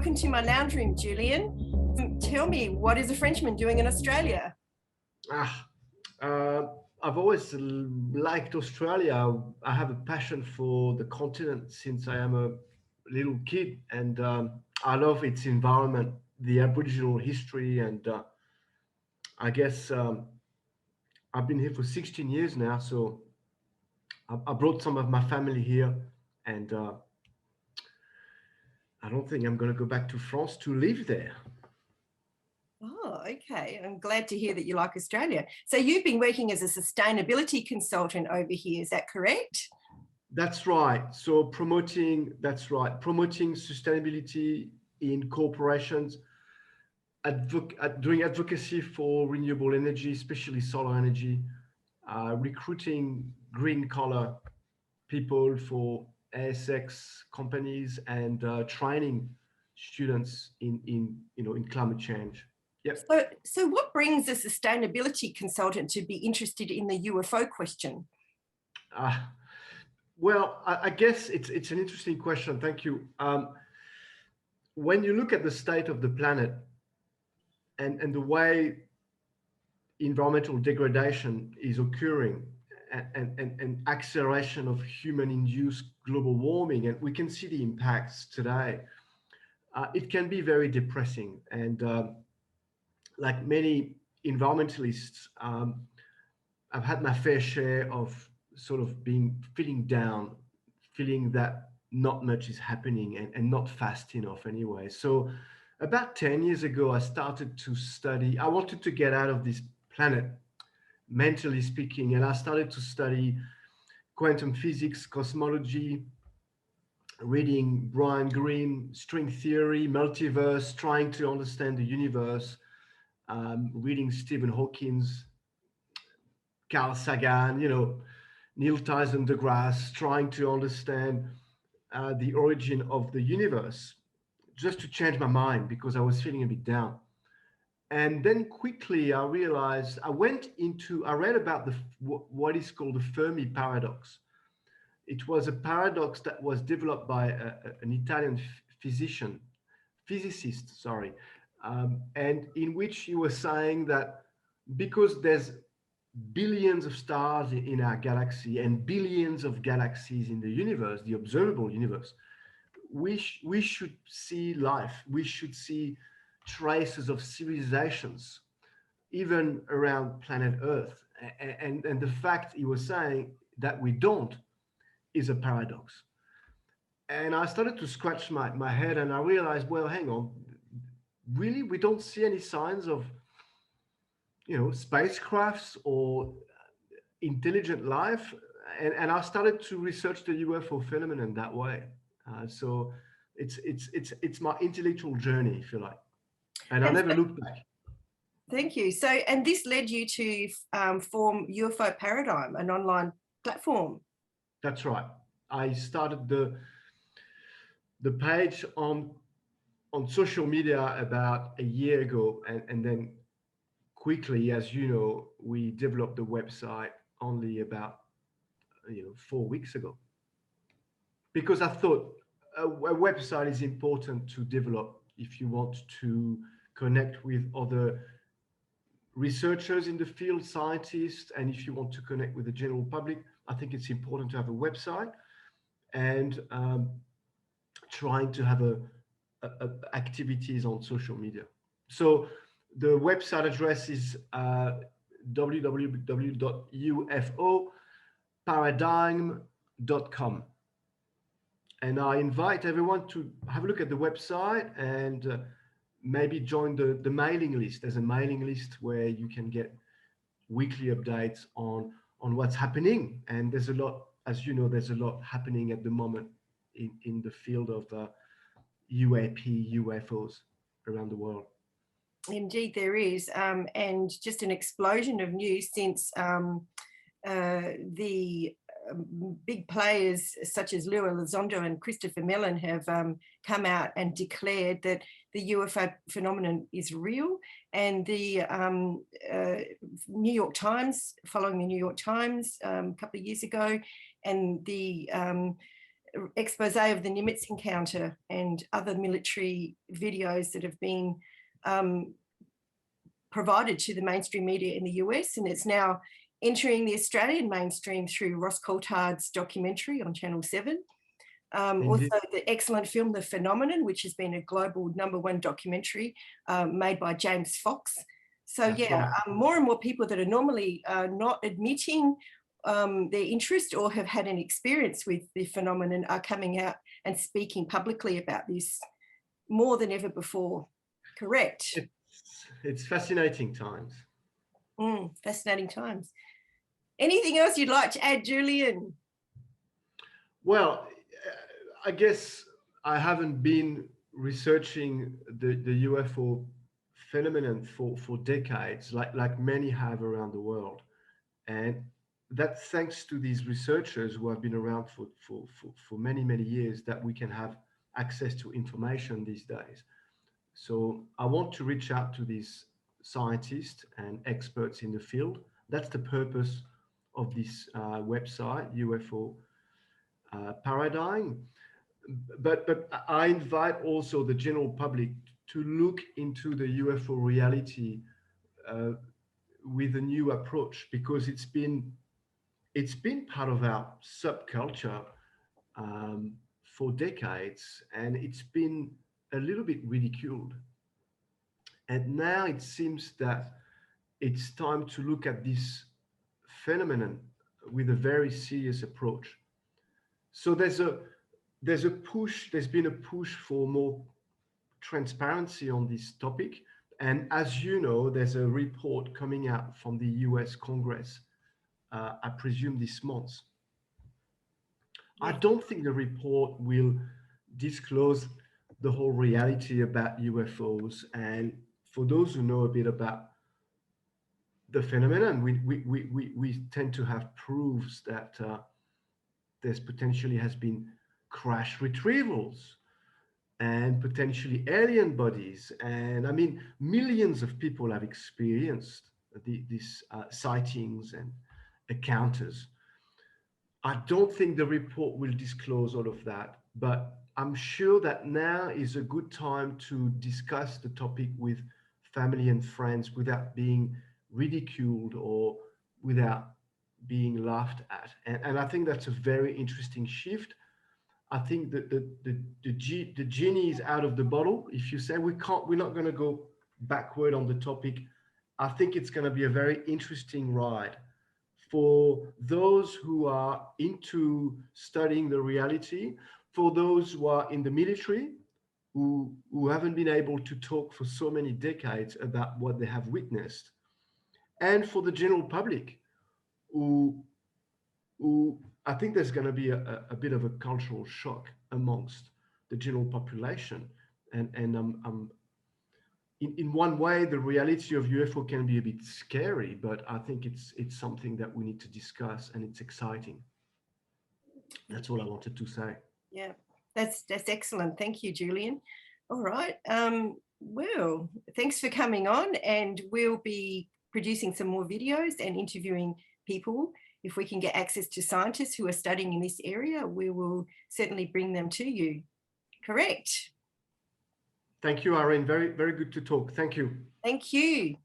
welcome to my lounge room, Julien. Tell me, what is a Frenchman doing in Australia? Ah, I've always liked Australia. I have a passion for the continent since I am a little kid, and I love its environment, the Aboriginal history, and I guess I've been here for 16 years now, so I brought some of my family here, and I don't think I'm going to go back to France to live there. Oh, okay. I'm glad to hear that you like Australia. So you've been working as a sustainability consultant over here, is that correct? That's right. So promoting sustainability in corporations, doing advocacy for renewable energy, especially solar energy, recruiting green collar people for ASX companies, and training students in climate change. Yep. So what brings a sustainability consultant to be interested in the UFO question? Uh, well, I guess it's an interesting question. Thank you. When you look at the state of the planet and the way environmental degradation is occurring, and acceleration of human-induced global warming, and we can see the impacts today, it can be very depressing. And like many environmentalists, I've had my fair share of sort of feeling down, feeling that not much is happening, and not fast enough anyway. So about 10 years ago, I started to study. I wanted to get out of this planet, mentally speaking, and I started to study quantum physics, cosmology, reading Brian Greene, string theory, multiverse, trying to understand the universe, reading Stephen Hawking's, Carl Sagan, Neil Tyson deGrasse, trying to understand the origin of the universe, just to change my mind because I was feeling a bit down. And then quickly I realized I read about what is called the Fermi paradox. It was a paradox that was developed by an Italian physicist, sorry, and in which he was saying that because there's billions of stars in our galaxy and billions of galaxies in the universe, the observable universe, we should see life. We should see traces of civilizations, even around planet Earth. And the fact he was saying that we don't is a paradox. And I started to scratch my head, and I realized, well, hang on, really, we don't see any signs of spacecrafts or intelligent life. And I started to research the UFO phenomenon that way. So it's my intellectual journey, if you like, and I never looked back. Thank you. So, and this led you to form Ufo Paradigm, an online platform. That's right. I started the page on social media about a year ago, and then quickly, as you know, we developed the website only about 4 weeks ago, because I thought a website is important to develop if you want to connect with other researchers in the field, scientists, and if you want to connect with the general public. I think it's important to have a website, and trying to have a activities on social media. So the website address is www.ufoparadigm.com. And I invite everyone to have a look at the website and maybe join the mailing list. There's a mailing list where you can get weekly updates on what's happening. And there's a lot, as you know, there's a lot happening at the moment in the field of UAP, UFOs around the world. Indeed, there is, and just an explosion of news since the big players such as Lua Elizondo and Christopher Mellon have come out and declared that the UFO phenomenon is real. And the New York Times, following the New York Times a couple of years ago, and the expose of the Nimitz encounter and other military videos that have been provided to the mainstream media in the US, and it's now entering the Australian mainstream through Ross Coulthard's documentary on Channel 7. Also the excellent film The Phenomenon, which has been a global #1 documentary made by James Fox. So That's yeah, right. more and more people that are normally not admitting their interest or have had an experience with the phenomenon are coming out and speaking publicly about this more than ever before. Correct. It's fascinating times. Fascinating times. Anything else you'd like to add, Julien? Well, I guess I haven't been researching the UFO phenomenon for decades, like many have around the world. And that's thanks to these researchers who have been around for many, many years that we can have access to information these days. So I want to reach out to these scientists and experts in the field. That's the purpose of this website, UFO Paradigm. But I invite also the general public to look into the UFO reality with a new approach, because it's been part of our subculture for decades, and it's been a little bit ridiculed. And now it seems that it's time to look at this phenomenon with a very serious approach. So there's been a push for more transparency on this topic. And as you know, there's a report coming out from the US Congress, I presume this month. I don't think the report will disclose the whole reality about UFOs. And for those who know a bit about the phenomenon, we tend to have proofs that there's potentially has been crash retrievals and potentially alien bodies. And I mean, millions of people have experienced these sightings and encounters. I don't think the report will disclose all of that, but I'm sure that now is a good time to discuss the topic with family and friends without being ridiculed or without being laughed at. And I think that's a very interesting shift. I think that the genie is out of the bottle. If you say we're not going to go backward on the topic, I think it's going to be a very interesting ride for those who are into studying the reality, for those who are in the military, who haven't been able to talk for so many decades about what they have witnessed, and for the general public, who I think there's going to be a bit of a cultural shock amongst the general population. And in one way, the reality of UFO can be a bit scary, but I think it's something that we need to discuss, and it's exciting. That's all I wanted to say. Yeah, that's excellent. Thank you, Julien. All right. Well, thanks for coming on, and we'll be producing some more videos and interviewing people. If we can get access to scientists who are studying in this area, we will certainly bring them to you. Correct. Thank you, Irene. Very, very good to talk. Thank you. Thank you.